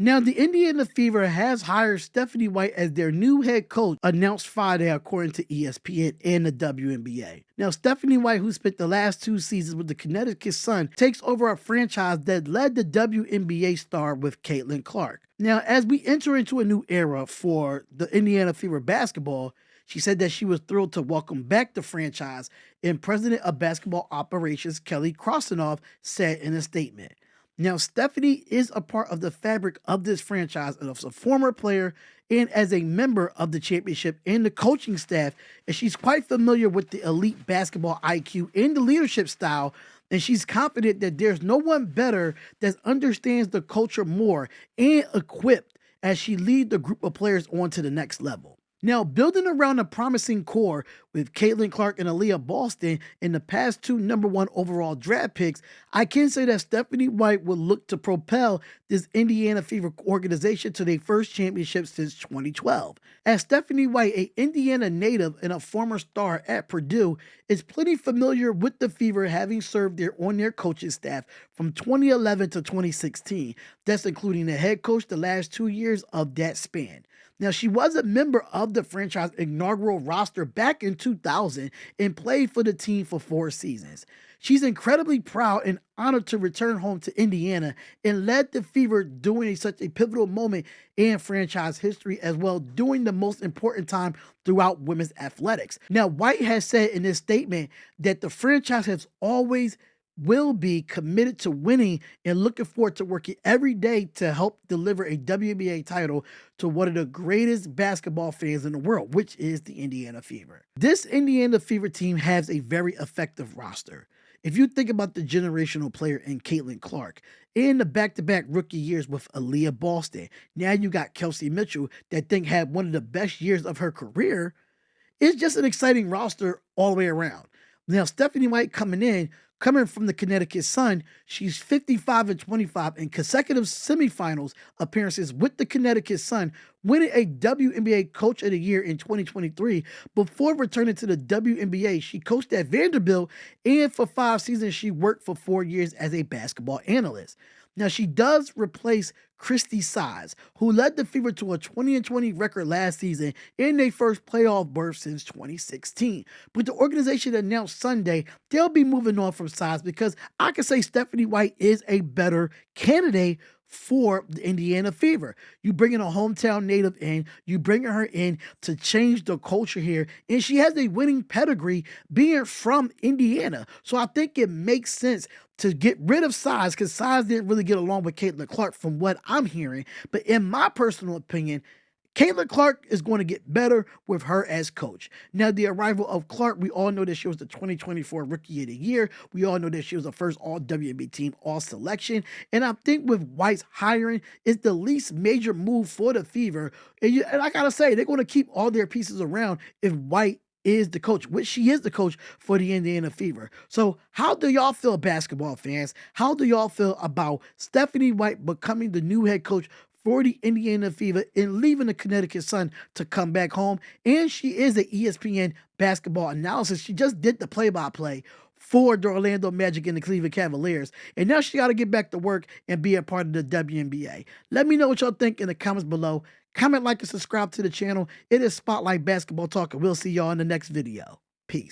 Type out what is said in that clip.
Now, the Indiana Fever has hired Stephanie White as their new head coach, announced Friday, according to ESPN and the WNBA. Now, Stephanie White, who spent the last 2 seasons with the Connecticut Sun, takes over a franchise that led the WNBA star with Caitlin Clark. Now, as we enter into a new era for the Indiana Fever basketball, she said that she was thrilled to welcome back the franchise, and President of Basketball Operations Kelly Krasnov said in a statement. Now, Stephanie is a part of the fabric of this franchise as a former player and as a member of the championship and the coaching staff, and she's quite familiar with the elite basketball IQ and the leadership style, and she's confident that there's no one better that understands the culture more and equipped as she leads the group of players on to the next level. Now, building around a promising core with Caitlin Clark and Aaliyah Boston in the past two #1 overall draft picks, I can say that Stephanie White will look to propel this Indiana Fever organization to their first championship since 2012. As Stephanie White, a Indiana native and a former star at Purdue, is plenty familiar with the Fever, having served there on their coaching staff from 2011 to 2016. That's including the head coach the last 2 years of that span. Now, she was a member of the franchise inaugural roster back in 2000 and played for the team for 4 seasons. She's incredibly proud and honored to return home to Indiana and led the Fever during such a pivotal moment in franchise history, as well during the most important time throughout women's athletics. Now, White has said in this statement that the franchise has always will be committed to winning and looking forward to working every day to help deliver a WNBA title to one of the greatest basketball fans in the world, which is the Indiana Fever. This Indiana Fever team has a very effective roster. If you think about the generational player in Caitlin Clark, in the back-to-back rookie years with Aaliyah Boston, now you got Kelsey Mitchell that think had one of the best years of her career. It's just an exciting roster all the way around. Now, Stephanie White coming from the Connecticut Sun, she's 55-25 in consecutive semifinals appearances with the Connecticut Sun, winning a WNBA Coach of the Year in 2023. Before returning to the WNBA, she coached at Vanderbilt, and for 5 seasons, she worked for 4 years as a basketball analyst. Now, she does replace Christy Size, who led the Fever to a 20-20 record last season in their first playoff berth since 2016. But the organization announced Sunday they'll be moving on from Size because I can say Stephanie White is a better candidate for the Indiana Fever. You bringing a hometown native in, you bringing her in to change the culture here, and she has a winning pedigree being from Indiana. So I think it makes sense to get rid of Size because Size didn't really get along with Caitlin Clark from what I'm hearing. But in my personal opinion, Caitlin Clark is going to get better with her as coach. Now, the arrival of Clark, we all know that she was the 2024 Rookie of the Year. We all know that she was the first All-WNBA team All-Selection. And I think with White's hiring, it's the least major move for the Fever. And I got to say, they're going to keep all their pieces around if White is the coach, which she is the coach for the Indiana Fever. So how do y'all feel, basketball fans? How do y'all feel about Stephanie White becoming the new head coach for the Indiana Fever and leaving the Connecticut Sun to come back home? And she is an ESPN basketball analyst. She just did the play-by-play for the Orlando Magic and the Cleveland Cavaliers. And now she got to get back to work and be a part of the WNBA. Let me know what y'all think in the comments below. Comment, like, and subscribe to the channel. It is Spotlight Basketball Talk, and we'll see y'all in the next video. Peace.